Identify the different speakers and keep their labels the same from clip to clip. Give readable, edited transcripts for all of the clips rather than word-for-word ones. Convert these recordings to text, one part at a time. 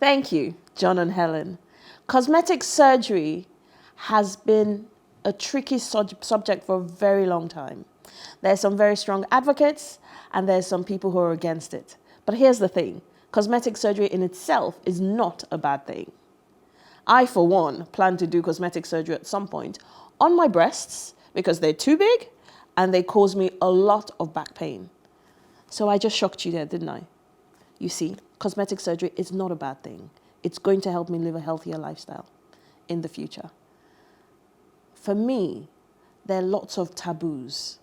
Speaker 1: Thank you, John and Helen. Cosmetic surgery has been a tricky subject for a very long time. There's some very strong advocates and there's some people who are against it. But here's the thing, cosmetic surgery in itself is not a bad thing. I, for one, plan to do cosmetic surgery at some point on my breasts because they're too big and they cause me a lot of back pain. So I just shocked you there, didn't I? You see, cosmetic surgery is not a bad thing. It's going to help me live a healthier lifestyle in the future. For me, there are lots of taboos,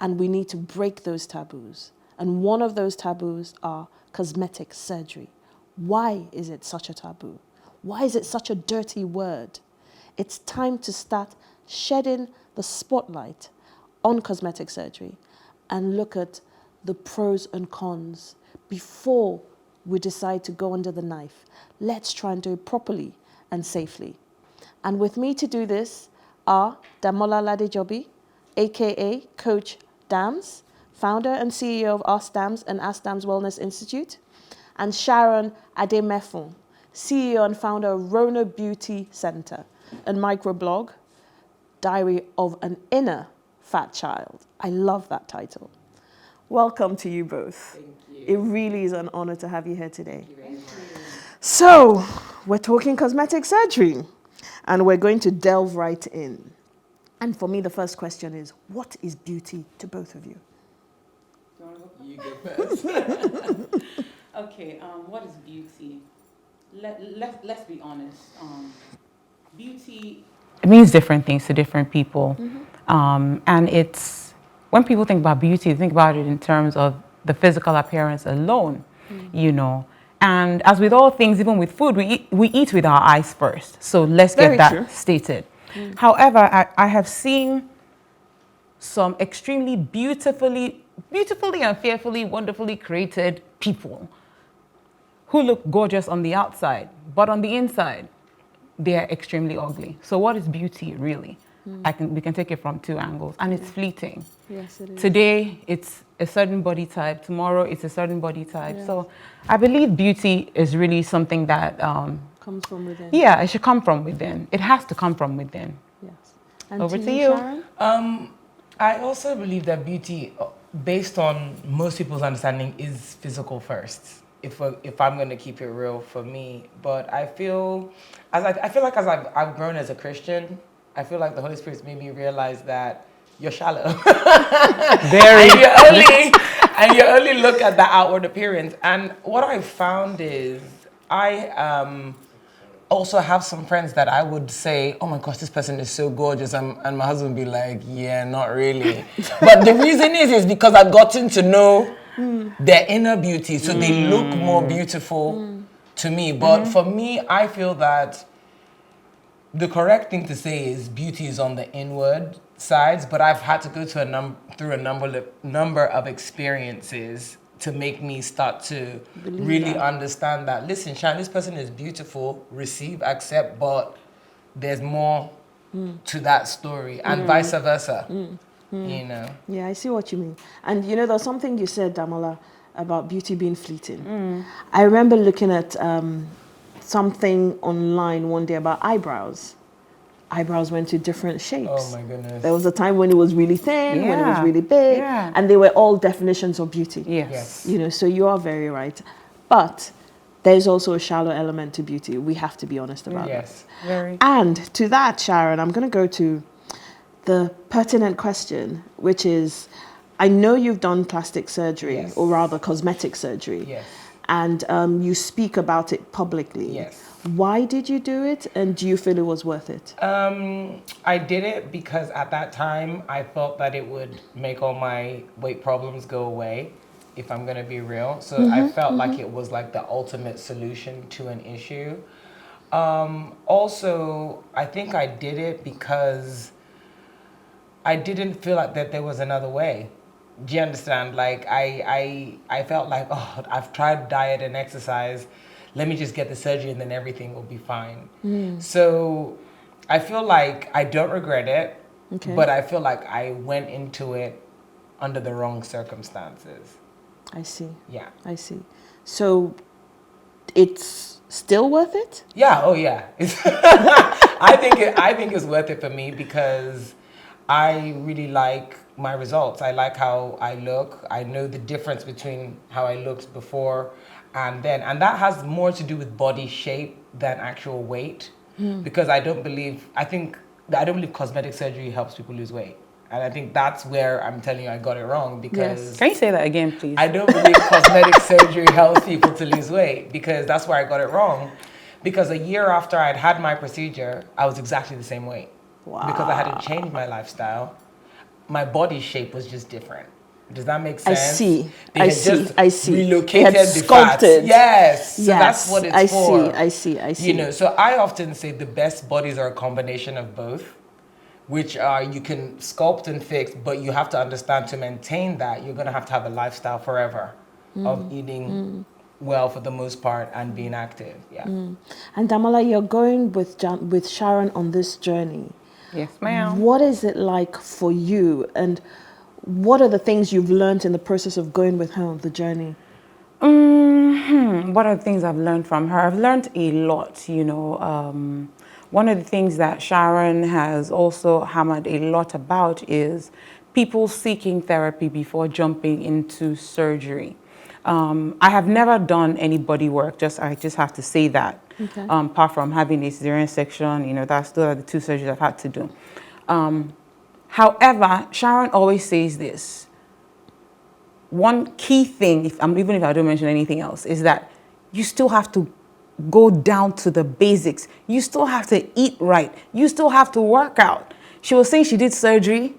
Speaker 1: and we need to break those taboos. And one of those taboos are cosmetic surgery. Why is it such a taboo? Why is it such a dirty word? It's time to start shedding the spotlight on cosmetic surgery and look at the pros and cons before we decide to go under the knife. Let's try and do it properly and safely. And with me to do this are Damola Ladejobi, aka Coach Damz, founder and CEO of AskDamz and AskDamz Wellness Institute, and Sharon Ademefun, CEO and founder of Rona Beauty Center and microblog, Diary of an Inner Fat Child. I love that title. Welcome to you both.
Speaker 2: Thank you.
Speaker 1: It really is an honor to have you here today.
Speaker 2: Thank you very much.
Speaker 1: So, we're talking cosmetic surgery, and we're going to delve right in. And for me, the first question is, what is beauty to both of you?
Speaker 2: Do you want to go first? You go first. Okay, what is beauty? Let's be honest. Beauty, it means different things to different people. And it's, when people think about beauty, they think about it in terms of the physical appearance alone, you know. And as with all things, even with food, we eat with our eyes first. So let's get that stated. However, I have seen some extremely beautifully and fearfully, wonderfully created people who look gorgeous on the outside, but on the inside, they're extremely ugly. So what is beauty really? We can take it from two angles, and it's fleeting.
Speaker 1: Yes, it is.
Speaker 2: Today, it's a certain body type. Tomorrow, it's a certain body type. Yes. So I believe beauty is really something that
Speaker 1: comes from within.
Speaker 2: Yeah, it should come from within. It has to come from within.
Speaker 1: Yes. And
Speaker 2: over to
Speaker 1: you,
Speaker 2: you.
Speaker 1: Sharon?
Speaker 3: I also believe that beauty, based on most people's understanding, is physical first. If I'm going to keep it real for me, but I feel like as I've grown as a Christian, I feel like the Holy Spirit's made me realize that you're shallow.
Speaker 2: Very.
Speaker 3: and you only look at the outward appearance. And what I've found is I also have some friends that I would say, oh my gosh, this person is so gorgeous. And my husband would be like, yeah, not really. But the reason is because I've gotten to know their inner beauty. So they look more beautiful to me. But for me, I feel that the correct thing to say is beauty is on the inward sides, but I've had to go to through a number of experiences to make me start to really understand that, listen, Sharon, this person is beautiful, receive, accept, but there's more to that story, and vice versa, you know.
Speaker 1: Yeah, I see what you mean. And you know, there's something you said, Damola, about beauty being fleeting. I remember looking at something online one day about eyebrows. Eyebrows went to different shapes.
Speaker 3: Oh my goodness.
Speaker 1: There was a time when it was really thin, when it was really big, and they were all definitions of beauty.
Speaker 2: Yes.
Speaker 1: You know, so you are very right. But there's also a shallow element to beauty. We have to be honest about that.
Speaker 2: Very.
Speaker 1: And to that, Sharon, I'm going to go to the pertinent question, which is, I know you've done plastic surgery, or rather cosmetic surgery.
Speaker 3: Yes.
Speaker 1: And you speak about it publicly.
Speaker 3: Yes.
Speaker 1: Why did you do it, and do you feel it was worth it?
Speaker 3: I did it because at that time I felt that it would make all my weight problems go away, if I'm gonna be real. So I felt like it was like the ultimate solution to an issue. Also, I think I did it because I didn't feel like that there was another way. Do you understand? Like I felt like, oh, I've tried diet and exercise. Let me just get the surgery and then everything will be fine. So I feel like I don't regret it, but I feel like I went into it under the wrong circumstances.
Speaker 1: I see.
Speaker 3: Yeah.
Speaker 1: I see. So it's still worth it?
Speaker 3: Yeah, oh yeah. I think it's worth it for me because I really like my results. I like how I look. I know the difference between how I looked before and then. And that has more to do with body shape than actual weight. Because I don't believe cosmetic surgery helps people lose weight. And I think that's where I'm telling you I got it wrong because
Speaker 2: Can you say that again, please?
Speaker 3: I don't believe cosmetic surgery helps people to lose weight because that's where I got it wrong. Because a year after I'd had my procedure, I was exactly the same weight.
Speaker 1: Wow.
Speaker 3: Because I hadn't changed my lifestyle. My body shape was just different. Does that make sense?
Speaker 1: I see.
Speaker 3: Relocated
Speaker 1: They had
Speaker 3: the
Speaker 1: sculpted.
Speaker 3: fats. Yes. So
Speaker 1: Yes,
Speaker 3: that's what it's for.
Speaker 1: I see.
Speaker 3: You know, so I often say the best bodies are a combination of both, which are you can sculpt and fix, but you have to understand to maintain that you're gonna have to have a lifestyle forever of eating well for the most part and being active. Yeah.
Speaker 1: And Damola, you're going with Sharon on this journey.
Speaker 2: Yes, ma'am.
Speaker 1: What is it like for you, and what are the things you've learned in the process of going with her on the journey?
Speaker 2: What are the things I've learned from her? I've learned a lot, you know. One of the things that Sharon has also hammered a lot about is people seeking therapy before jumping into surgery. I have never done any body work, I just have to say that.
Speaker 1: Okay.
Speaker 2: Apart from having a cesarean section, you know, those are the 2 surgeries I've had to do. However, Sharon always says this. One key thing, even if I don't mention anything else, is that you still have to go down to the basics. You still have to eat right. You still have to work out. She was saying she did surgery.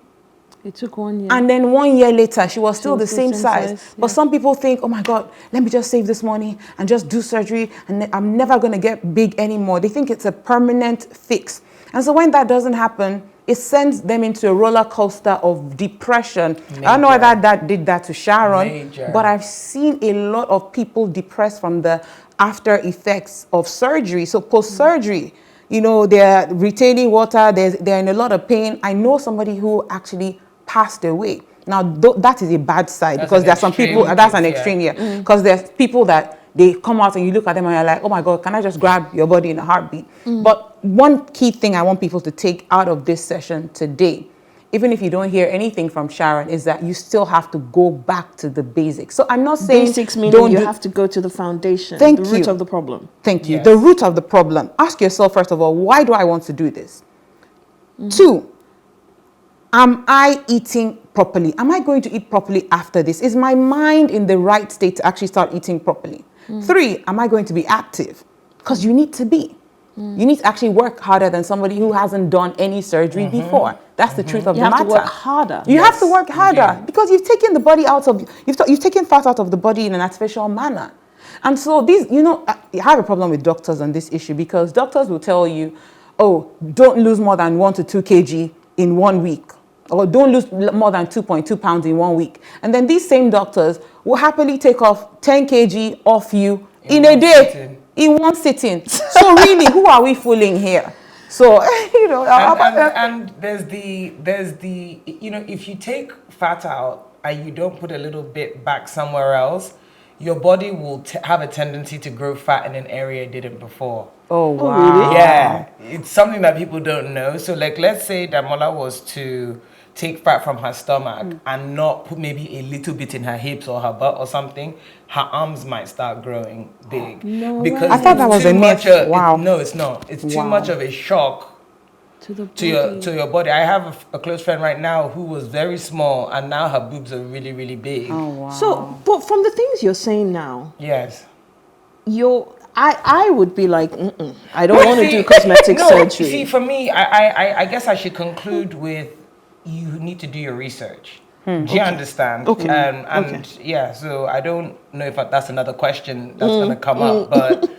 Speaker 1: It took 1 year.
Speaker 2: And then 1 year later, she was still the same size.
Speaker 1: Yeah.
Speaker 2: But some people think, oh my God, let me just save this money and just do surgery and I'm never going to get big anymore. They think it's a permanent fix. And so when that doesn't happen, it sends them into a roller coaster of depression.
Speaker 3: Major.
Speaker 2: I don't know whether that did that to Sharon,
Speaker 3: Major.
Speaker 2: but I've seen a lot of people depressed from the after effects of surgery. So post-surgery, you know, they're retaining water, they're in a lot of pain. I know somebody who actually passed away. Now, that is a bad side because there are some people, that's an extreme, yeah. Because there's people that they come out and you look at them and you're like, oh my God, can I just grab your body in a heartbeat? But one key thing I want people to take out of this session today, even if you don't hear anything from Sharon, is that you still have to go back to the basics. So I'm not saying
Speaker 1: Basics meaning you have to go to the foundation, the root of the problem.
Speaker 2: Thank you.
Speaker 3: Yes.
Speaker 2: The root of the problem. Ask yourself, first of all, why do I want to do this? 2, am I eating properly? Am I going to eat properly after this? Is my mind in the right state to actually start eating properly? 3, am I going to be active? Because you need to be. You need to actually work harder than somebody who hasn't done any surgery before. That's the truth of the matter.
Speaker 1: You have to work harder.
Speaker 2: You have to work harder because you've taken the body out of, you've taken fat out of the body in an artificial manner. And so these, you know, I have a problem with doctors on this issue because doctors will tell you, oh, don't lose more than 1 to 2 kg in 1 week. Or don't lose more than 2.2 pounds in 1 week. And then these same doctors will happily take off 10 kg off you in a day, in one sitting. So really, who are we fooling here? So, you know.
Speaker 3: And there's the, you know, if you take fat out and you don't put a little bit back somewhere else, your body will have a tendency to grow fat in an area it didn't before.
Speaker 2: Oh, wow.
Speaker 1: Oh, really?
Speaker 3: Yeah, it's something that people don't know. So like, let's say Damola was to take fat from her stomach and not put maybe a little bit in her hips or her butt or something, her arms might start growing big.
Speaker 1: No
Speaker 3: because
Speaker 1: way.
Speaker 2: I thought that was a myth. Wow.
Speaker 3: No, it's not. It's too much of a shock to your body. I have a close friend right now who was very small and now her boobs are really, really big.
Speaker 2: Oh, wow.
Speaker 1: So, but from the things you're saying now,
Speaker 3: Yes.
Speaker 1: I would be like, I don't want to do cosmetic surgery.
Speaker 3: See, for me, I guess I should conclude with you need to do your research. Do you understand?
Speaker 1: Okay.
Speaker 3: Yeah, so I don't know if that's another question that's going to come up, but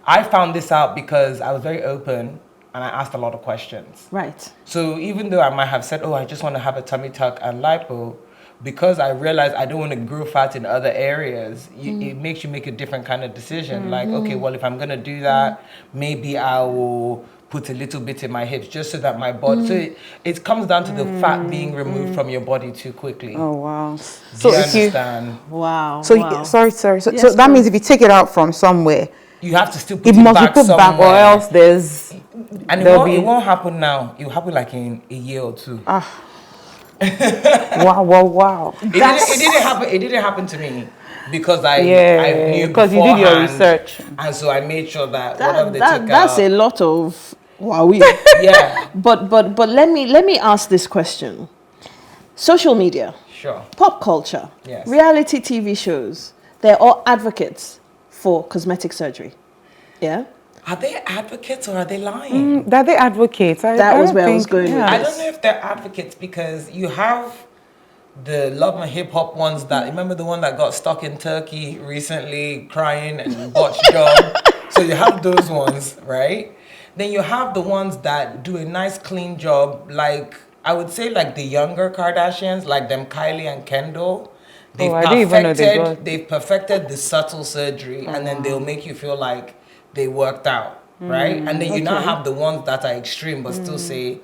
Speaker 3: I found this out because I was very open and I asked a lot of questions.
Speaker 1: Right.
Speaker 3: So even though I might have said, oh, I just want to have a tummy tuck and lipo, because I realized I don't want to grow fat in other areas, it makes you make a different kind of decision. Like, okay, well, if I'm going to do that, maybe I will put a little bit in my hips just so that my body, so it comes down to the fat being removed from your body too quickly.
Speaker 2: Oh, wow.
Speaker 3: So you understand?
Speaker 1: Wow.
Speaker 2: So,
Speaker 1: wow.
Speaker 2: sorry. So,
Speaker 1: Yes,
Speaker 2: so that means if you take it out from somewhere,
Speaker 3: you have to still put
Speaker 4: It
Speaker 3: it
Speaker 4: must be
Speaker 3: back
Speaker 4: put
Speaker 3: somewhere.
Speaker 4: back, or else there's.
Speaker 3: And it won't happen now. It will happen like in a year or two.
Speaker 4: Wow.
Speaker 3: It didn't happen. It didn't happen to me because I knew
Speaker 4: because you did your
Speaker 3: beforehand,
Speaker 4: research,
Speaker 3: and so I made sure that whatever they took
Speaker 1: That's
Speaker 3: out.
Speaker 1: a lot of wow.
Speaker 3: Yeah.
Speaker 1: But let me ask this question. Social media,
Speaker 3: Sure.
Speaker 1: pop culture,
Speaker 3: Yes.
Speaker 1: reality TV shows, they're all advocates for cosmetic surgery. Yeah?
Speaker 3: Are they advocates or are they lying?
Speaker 4: that they advocate.
Speaker 1: That was where I was going with
Speaker 3: I
Speaker 1: this.
Speaker 3: don't know if they're advocates because you have the love and hip hop ones that remember the one that got stuck in Turkey recently crying and botched job. So you have those ones, right? Then you have the ones that do a nice clean job, like I would say like the younger Kardashians, like them Kylie and Kendall. They've
Speaker 4: I didn't even know they got.
Speaker 3: they've perfected the subtle surgery and then they'll make you feel like they worked out, right? And then you now have the ones that are extreme but still say,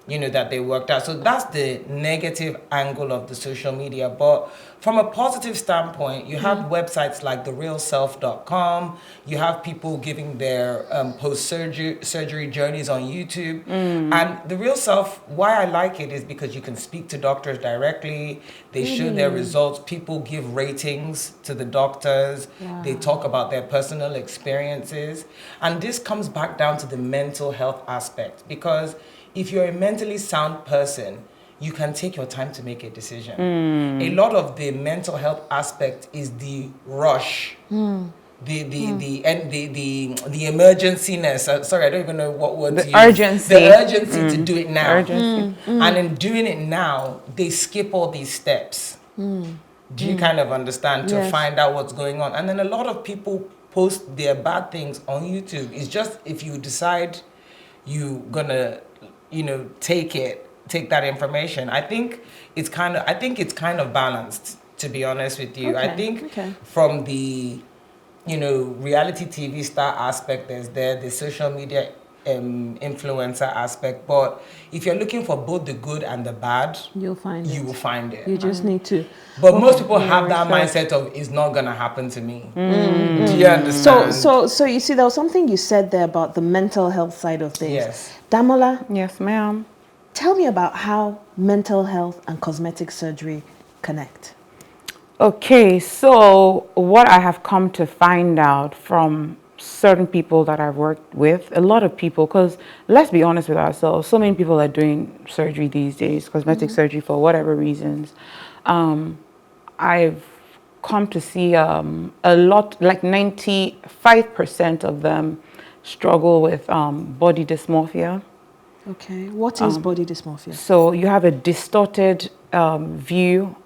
Speaker 3: you know, that they worked out. So that's the negative angle of the social media. But from a positive standpoint, you have websites like therealself.com. You have people giving their post-surgery journeys on YouTube. And The Real Self, why I like it is because you can speak to doctors directly. They show their results. People give ratings to the doctors.
Speaker 1: Wow.
Speaker 3: They talk about their personal experiences. And this comes back down to the mental health aspect because if you're a mentally sound person, you can take your time to make a decision. A lot of the mental health aspect is the rush, the emergency-ness. Sorry, I don't even know what word to use.
Speaker 4: Urgency.
Speaker 3: The urgency to do it now.
Speaker 4: Urgency.
Speaker 3: And in doing it now, they skip all these steps. Do you kind of understand to
Speaker 1: Yes.
Speaker 3: find out what's going on? And then a lot of people post their bad things on YouTube. It's just if you decide you're gonna take that information. I think it's kind of balanced, to be honest with you. I think from the reality TV star aspect, there's the social media influencer aspect, but if you're looking for both the good and the bad,
Speaker 1: You will find it.
Speaker 3: it.
Speaker 1: You just need to.
Speaker 3: But most people have that mindset of it's not gonna happen to me. Do you understand?
Speaker 1: So you see, there was something you said there about the mental health side of things.
Speaker 3: Yes.
Speaker 1: Damola,
Speaker 4: Yes, ma'am.
Speaker 1: tell me about how mental health and cosmetic surgery connect.
Speaker 4: Okay, so what I have come to find out from certain people that I've worked with, a lot of people, because let's be honest with ourselves, so many people are doing surgery these days, cosmetic surgery for whatever reasons. I've come to see a lot, like 95% of them struggle with body dysmorphia.
Speaker 1: Okay, what is body dysmorphia?
Speaker 4: So you have a distorted view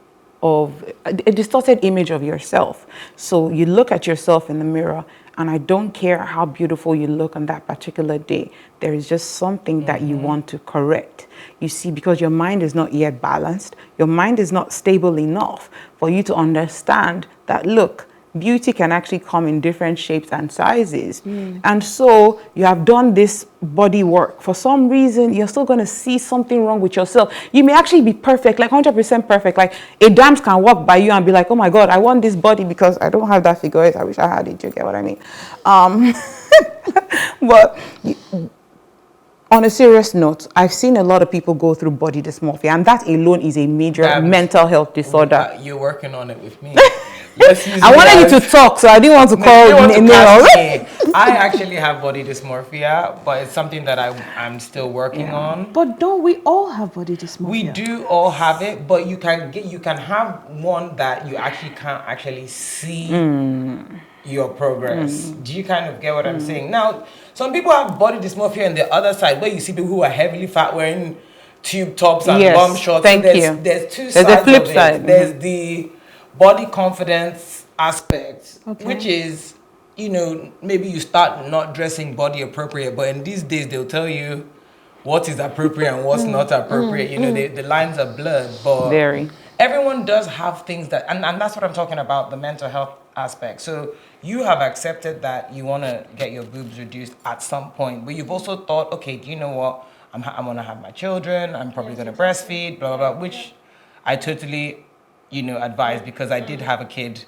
Speaker 4: of, a distorted image of yourself. So you look at yourself in the mirror, and I don't care how beautiful you look on that particular day, there is just something that you want to correct. You see, because your mind is not yet balanced, your mind is not stable enough for you to understand that, look, beauty can actually come in different shapes and sizes. And so you have done this body work. For some reason, you're still going to see something wrong with yourself. You may actually be perfect, like 100% perfect. Like Damz can walk by you and be like, oh my God, I want this body because I don't have that figure. I wish I had it. You get what I mean? But on a serious note, I've seen a lot of people go through body dysmorphia, and that alone is a major mental health disorder.
Speaker 3: You're working on it with me. I
Speaker 4: wanted you to talk, so I didn't want to call names.
Speaker 3: I actually have body dysmorphia, but it's something that I'm still working on.
Speaker 1: But don't we all have body dysmorphia?
Speaker 3: We do all have it, but you can have one that you actually can't actually see your progress. Do you kind of get what I'm saying? Now, some people have body dysmorphia on the other side, where you see people who are heavily fat wearing tube tops and bum shorts.
Speaker 4: Thank
Speaker 3: So
Speaker 4: you.
Speaker 3: There's two
Speaker 4: There's
Speaker 3: sides
Speaker 4: a flip
Speaker 3: of it.
Speaker 4: side.
Speaker 3: There's the body confidence aspect, which is, maybe you start not dressing body appropriate, but in these days they'll tell you what is appropriate and what's not appropriate. The lines are blurred, but everyone does have things that, and that's what I'm talking about, the mental health aspect. So you have accepted that you want to get your boobs reduced at some point, but you've also thought, okay, do you know what? I'm going to have my children. I'm probably going to breastfeed, blah, blah, blah, which I totally, advise because I did have a kid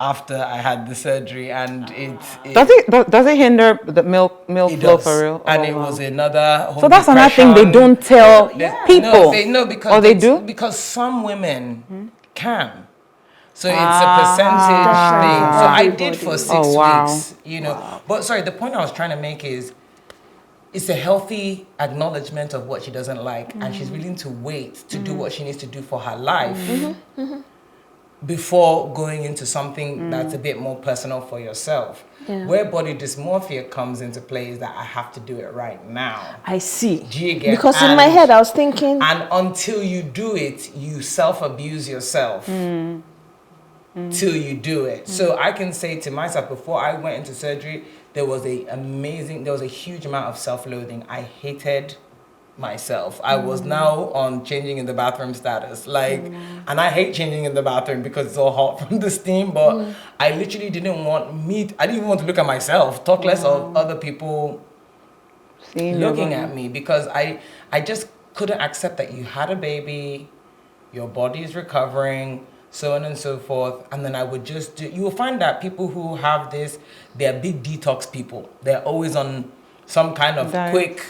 Speaker 3: after I had the surgery, and
Speaker 4: Does it hinder the milk
Speaker 3: it
Speaker 4: flow
Speaker 3: does.
Speaker 4: for real?
Speaker 3: And
Speaker 4: Oh,
Speaker 3: it
Speaker 4: wow.
Speaker 3: was another whole
Speaker 4: So that's another thing they
Speaker 3: depression.
Speaker 4: don't tell people.
Speaker 3: Because
Speaker 4: Or they do?
Speaker 3: because some women can. So it's a percentage thing. So I did for 6
Speaker 4: Oh, wow.
Speaker 3: weeks, you know. But sorry, the point I was trying to make is it's a healthy acknowledgement of what she doesn't like, and she's willing to wait to do what she needs to do for her life before going into something that's a bit more personal for yourself.
Speaker 1: Yeah.
Speaker 3: Where body dysmorphia comes into play is that I have to do it right now.
Speaker 1: I see.
Speaker 3: Do you get?
Speaker 1: Because in my head, I was thinking,
Speaker 3: And until you do it, you self-abuse yourself till you do it. So I can say to myself, before I went into surgery, there was a huge amount of self-loathing. I hated myself. I was now on changing in the bathroom status. And I hate changing in the bathroom because it's all hot from the steam, but I literally didn't even want to look at myself, talk less of other people looking at me, because I just couldn't accept that you had a baby, your body is recovering, so on and so forth. And then I would you will find that people who have this, they're big detox people. They're always on some kind of quick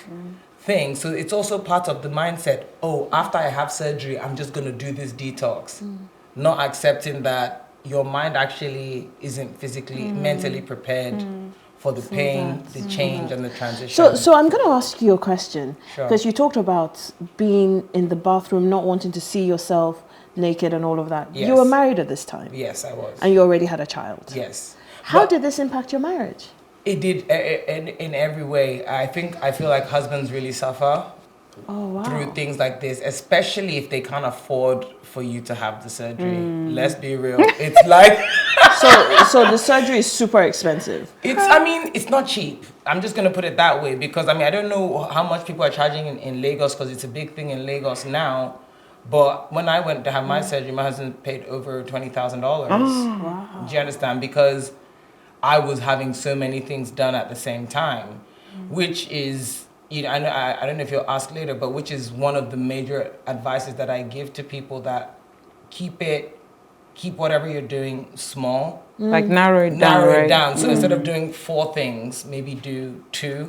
Speaker 3: thing. So it's also part of the mindset, after I have surgery, I'm just going to do this detox. Not accepting that your mind actually isn't physically, mentally prepared for the pain, the change, and the transition.
Speaker 1: so I'm going to ask you a question.
Speaker 3: Sure.
Speaker 1: Because you talked about being in the bathroom, not wanting to see yourself naked and all of that.
Speaker 3: Yes.
Speaker 1: You were married at this time.
Speaker 3: Yes, I was.
Speaker 1: And you already had a child.
Speaker 3: Yes.
Speaker 1: How
Speaker 3: But
Speaker 1: did this impact your marriage?
Speaker 3: it did in every way. I feel like husbands really suffer through things like this, especially if they can't afford for you to have the surgery. Let's be real. It's like
Speaker 1: So the surgery is super expensive.
Speaker 3: it's not cheap. I'm just gonna put it that way, because I don't know how much people are charging in Lagos, because it's a big thing in Lagos now. But when I went to have my surgery, my husband paid over $20,000. Wow. Do you understand? Because I was having so many things done at the same time, which is, I don't know if you'll ask later, but which is one of the major advices that I give to people, that keep whatever you're doing small.
Speaker 4: Like narrow it down.
Speaker 3: So instead of doing 4 things, maybe do 2.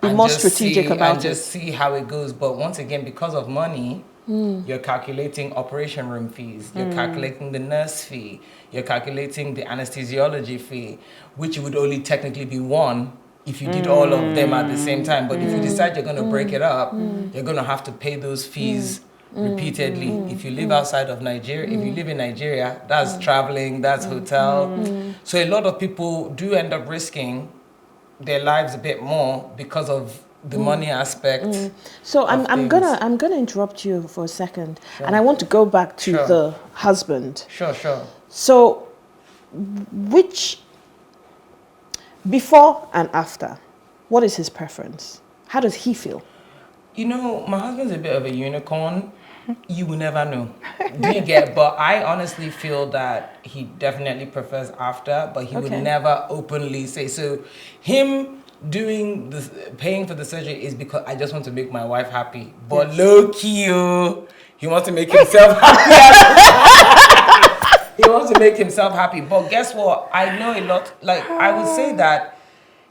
Speaker 1: Be more strategic about
Speaker 3: and just see how it goes. But once again, because of money, you're calculating operation room fees, you're calculating the nurse fee, you're calculating the anesthesiology fee, which would only technically be 1 if you did all of them at the same time. But if you decide you're going to break it up, you're going to have to pay those fees repeatedly. If you live outside of Nigeria, if you live in Nigeria, that's traveling, that's hotel. So a lot of people do end up risking their lives a bit more because of the money aspect.
Speaker 1: So I'm gonna interrupt you for a second, and I want to go back to the husband.
Speaker 3: Sure.
Speaker 1: So, before and after, what is his preference? How does he feel?
Speaker 3: My husband's a bit of a unicorn. You will never know. Do you get? But I honestly feel that he definitely prefers after, but he would never openly say. So him doing this, paying for the surgery, is because I just want to make my wife happy. But low key, he wants to make himself happy. He wants to make himself happy. But guess what? I know a lot. Like, I would say that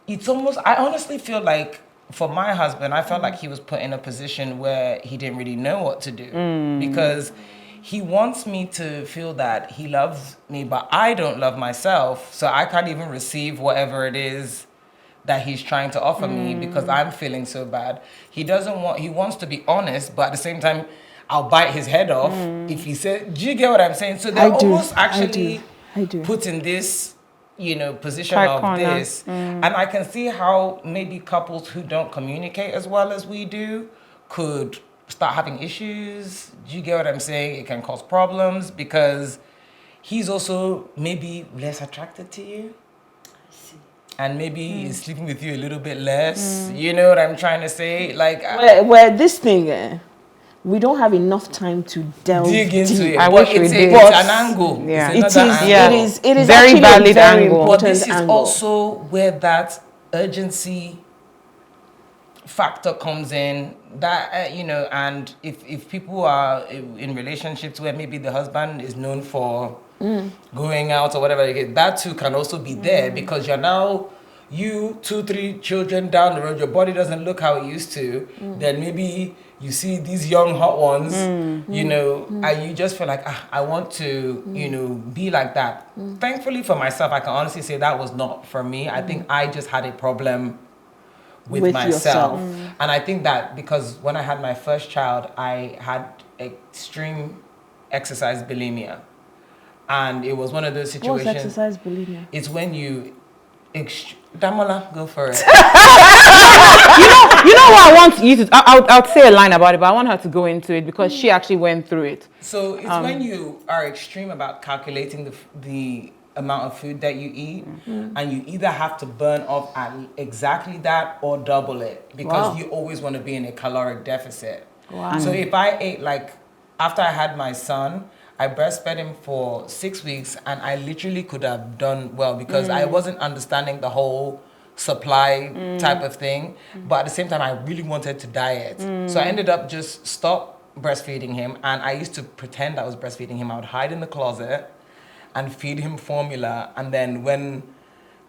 Speaker 3: it's almost, I honestly feel like for my husband, I felt like he was put in a position where he didn't really know what to do. Because he wants me to feel that he loves me, but I don't love myself. So I can't even receive whatever it is that he's trying to offer me, because I'm feeling so bad. He wants to be honest, but at the same time, I'll bite his head off if he says, do you get what I'm saying? So they're almost actually put in this, position of this. And I can see how maybe couples who don't communicate as well as we do could start having issues. Do you get what I'm saying? It can cause problems because he's also maybe less attracted to you. And maybe he's sleeping with you a little bit less. You know what I'm trying to say? Like,
Speaker 1: where this thing, we don't have enough time to delve
Speaker 3: dig into
Speaker 1: deep.
Speaker 3: it.
Speaker 4: I
Speaker 3: but
Speaker 4: wish we did.
Speaker 3: It's an angle.
Speaker 4: Yeah.
Speaker 3: It's
Speaker 1: It
Speaker 3: another
Speaker 1: is.
Speaker 3: angle.
Speaker 1: It is
Speaker 4: Very
Speaker 1: actually
Speaker 4: valid
Speaker 1: a very
Speaker 4: angle.
Speaker 1: important
Speaker 3: But this is
Speaker 1: angle.
Speaker 3: also where that urgency factor comes in. That and if people are in relationships where maybe the husband is known for going out or whatever, that too can also be there because you're now, 2-3 children down the road, your body doesn't look how it used to, then maybe you see these young hot ones, you know, and you just feel like, I want to, you know, be like that. Thankfully for myself, I can honestly say that was not for me. I think I just had a problem with myself. And I think that because when I had my first child, I had extreme exercise bulimia. And it was one of those situations.
Speaker 1: What's exercise bulimia?
Speaker 3: It's when you... Damola, go for it.
Speaker 4: You know what I want you to... I'll say a line about it, but I want her to go into it because she actually went through it.
Speaker 3: So it's when you are extreme about calculating the amount of food that you eat, and you either have to burn off at exactly that or double it because you always want to be in a caloric deficit.
Speaker 1: Wow.
Speaker 3: So if I ate, like, after I had my son, I breastfed him for 6 weeks, and I literally could have done well because I wasn't understanding the whole supply type of thing, but at the same time, I really wanted to diet. So I ended up just stop breastfeeding him, and I used to pretend I was breastfeeding him. I would hide in the closet and feed him formula, and then when,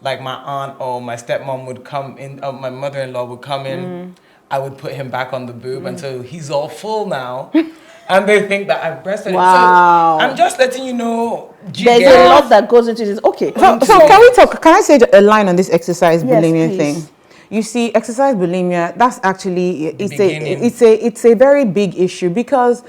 Speaker 3: like, my aunt or my stepmom would come in, or my mother-in-law would come in, I would put him back on the boob until he's all full now. And they think that I've breastfed him.
Speaker 1: Wow.
Speaker 3: So I'm just letting you know.
Speaker 1: There's a lot that goes into this. Okay.
Speaker 4: So can we talk? Can I say a line on this exercise bulimia
Speaker 1: please.
Speaker 4: thing? You see, exercise bulimia. That's actually it's a very big issue because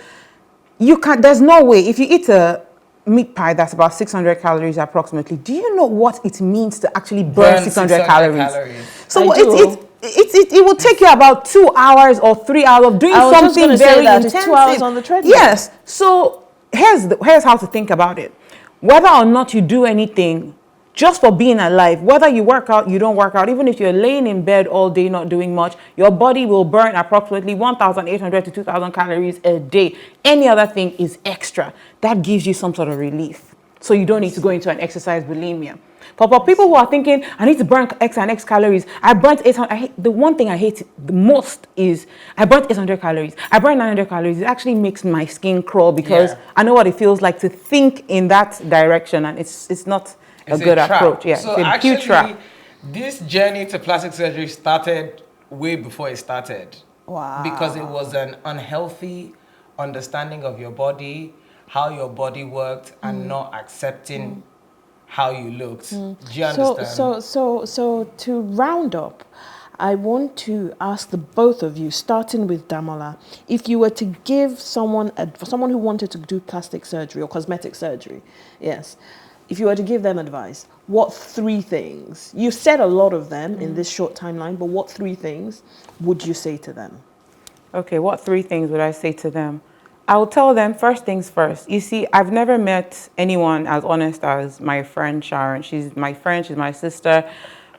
Speaker 4: you can't. There's no way if you eat a meat pie that's about 600 calories approximately. Do you know what it means to actually burn 600 calories? So it will take you about 2 hours or 3 hours of doing something very intensive.
Speaker 1: 2 hours on the treadmill.
Speaker 4: Yes. So here's how to think about it. Whether or not you do anything, just for being alive, whether you work out, you don't work out, even if you're laying in bed all day not doing much, your body will burn approximately 1,800 to 2,000 calories a day. Any other thing is extra. That gives you some sort of relief. So you don't need to go into an exercise bulimia. But for people who are thinking, I need to burn X and X calories, I burnt 800. The one thing I hate the most is I burnt 800 calories. I burnt 900 calories. It actually makes my skin crawl because I know what it feels like to think in that direction, and it's not a good approach. Yeah,
Speaker 3: so
Speaker 4: it's a
Speaker 3: actually,
Speaker 4: huge trap.
Speaker 3: This journey to plastic surgery started way before it started.
Speaker 1: Wow.
Speaker 3: Because it was an unhealthy understanding of your body, how your body worked, and not accepting how you looked. Do you understand?
Speaker 1: So to round up, I want to ask the both of you, starting with Damola, if you were to give someone who wanted to do plastic surgery or cosmetic surgery, yes, if you were to give them advice, what 3 things? You've said a lot of them in this short timeline, but what 3 things would you say to them?
Speaker 4: Okay, what 3 things would I say to them? I will tell them first things first. You see, I've never met anyone as honest as my friend Sharon. She's my friend, she's my sister.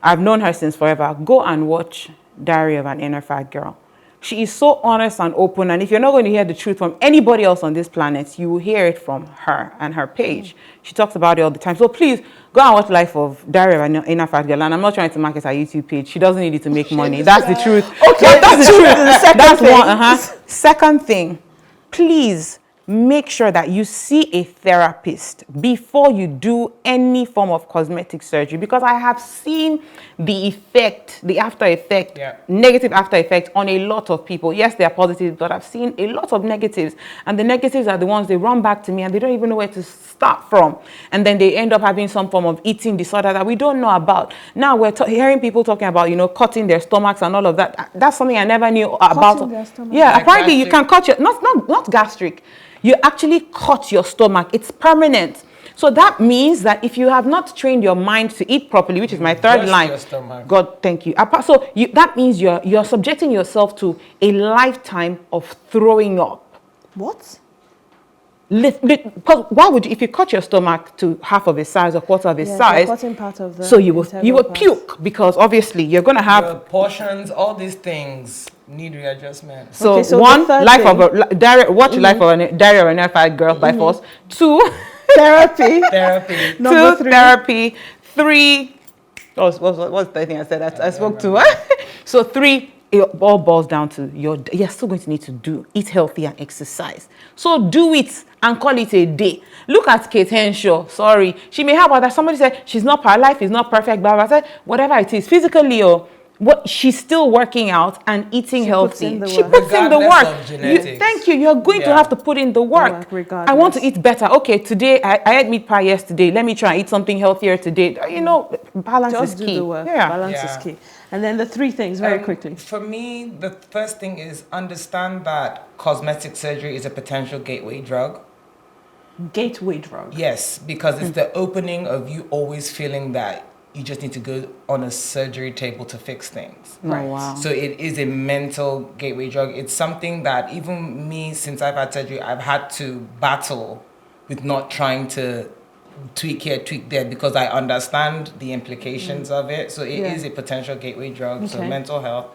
Speaker 4: I've known her since forever. Go and watch Diary of an Inner Fat Girl. She is so honest and open, and if you're not going to hear the truth from anybody else on this planet, you will hear it from her and her page. She talks about it all the time. So please, go and watch Life of Diary of an Inner Fat Girl. And I'm not trying to market her YouTube page. She doesn't need it to make money. That's the truth. Okay, that's the truth. That's one. Second thing, please make sure that you see a therapist before you do any form of cosmetic surgery, because I have seen the effect, the after effect, negative after effect on a lot of people. Yes, they are positive, but I've seen a lot of negatives, and the negatives are the ones they run back to me and they don't even know where to start from, and then they end up having some form of eating disorder that we don't know about. Now we're hearing people talking about, you know, cutting their stomachs and all of that. That's something I never knew about. Yeah, like apparently gastric. You can cut your not gastric. You actually cut your stomach. It's permanent. So that means that if you have not trained your mind to eat properly, which is my third line, God, thank you. So that means you're subjecting yourself to a lifetime of throwing up.
Speaker 1: What?
Speaker 4: Because why would you, if you cut your stomach to half of its size or quarter of its size,
Speaker 1: cutting part of the
Speaker 4: so you will puke, because obviously you're going to have
Speaker 3: the portions, all these things need readjustment.
Speaker 4: So, so one, life thing, of a diary, watch Life of a Diary of an Inner Fat Girl by force. 2,
Speaker 1: therapy.
Speaker 4: Number 3, therapy. 3, what's the thing I said? I spoke to. So 3. It all boils down to you're still going to need to eat healthy and exercise. So do it and call it a day. Look at Kate Henshaw. Sorry, she may have other. Somebody said her life is not perfect. Blah blah. I said whatever it is, physically or what, she's still working out and eating healthy. She puts in the
Speaker 3: Regardless
Speaker 4: work.
Speaker 3: of genetics.
Speaker 4: Thank you. You're going to have to put in the work. I want to eat better. Okay, today I ate meat pie yesterday. Let me try and eat something healthier today. You know, balance
Speaker 1: Just
Speaker 4: is
Speaker 1: do
Speaker 4: key.
Speaker 1: the work.
Speaker 4: Yeah.
Speaker 1: Balance is key. And then the 3 things very quickly.
Speaker 3: For me, the first thing is understand that cosmetic surgery is a potential gateway drug.
Speaker 1: Gateway drug.
Speaker 3: Yes, because it's the opening of you always feeling that you just need to go on a surgery table to fix things.
Speaker 4: Right. Oh, wow.
Speaker 3: So it is a mental gateway drug. It's something that even me, since I've had surgery, I've had to battle with not trying to tweak here, tweak there, because I understand the implications of it. So it is a potential gateway drug, so mental health.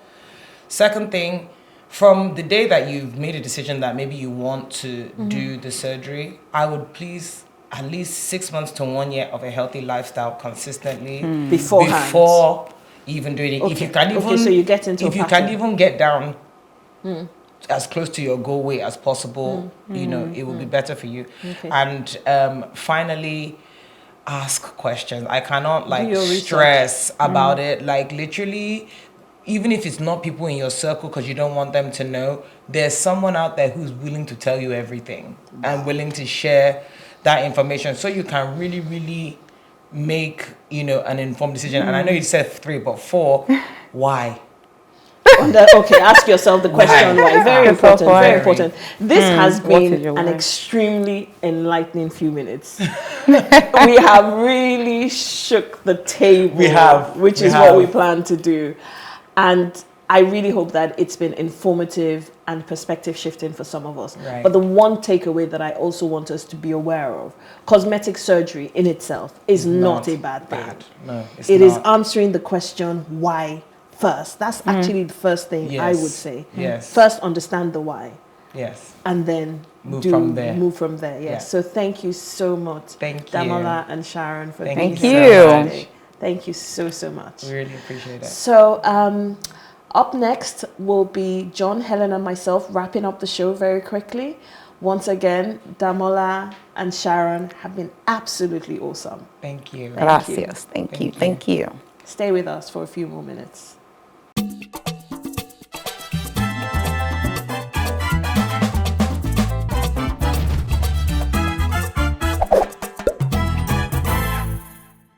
Speaker 3: Second thing, from the day that you've made a decision that maybe you want to do the surgery, I would please at least 6 months to 1 year of a healthy lifestyle consistently before even doing it.
Speaker 1: Okay.
Speaker 3: If you can even,
Speaker 1: so you get into
Speaker 3: if you can even get down as close to your goal weight as possible, you know, it will be better for you. Okay. And finally, ask questions. I cannot stress about it. Like literally, even if it's not people in your circle because you don't want them to know, there's someone out there who's willing to tell you everything and willing to share that information, so you can really, really make, you know, an informed decision. And I know you said 3, but 4, why?
Speaker 1: Okay, ask yourself the question why. Very important, very important. This has been an extremely enlightening few minutes. We have really shook the table.
Speaker 3: We have.
Speaker 1: Which is what we plan to do. And I really hope that it's been informative and perspective shifting for some of us.
Speaker 3: Right.
Speaker 1: But the one takeaway that I also want us to be aware of, cosmetic surgery in itself is not a bad thing.
Speaker 3: No, it's
Speaker 1: It
Speaker 3: not.
Speaker 1: is answering the question why first. That's actually the first thing I would say.
Speaker 3: Yes.
Speaker 1: First, understand the why.
Speaker 3: Yes.
Speaker 1: And then
Speaker 3: Move from there.
Speaker 1: Move from there, yes.
Speaker 3: Yeah.
Speaker 1: So thank you so much,
Speaker 3: Thank you.
Speaker 1: Damola and Sharon, for being
Speaker 3: Thank
Speaker 1: here
Speaker 3: you.
Speaker 1: today. Thank you so, so much.
Speaker 3: We really appreciate it.
Speaker 1: So up next will be John, Helen, and myself wrapping up the show very quickly. Once again, Damola and Sharon have been absolutely awesome.
Speaker 3: Thank you.
Speaker 4: Gracias. Thank you.
Speaker 1: Stay with us for a few more minutes.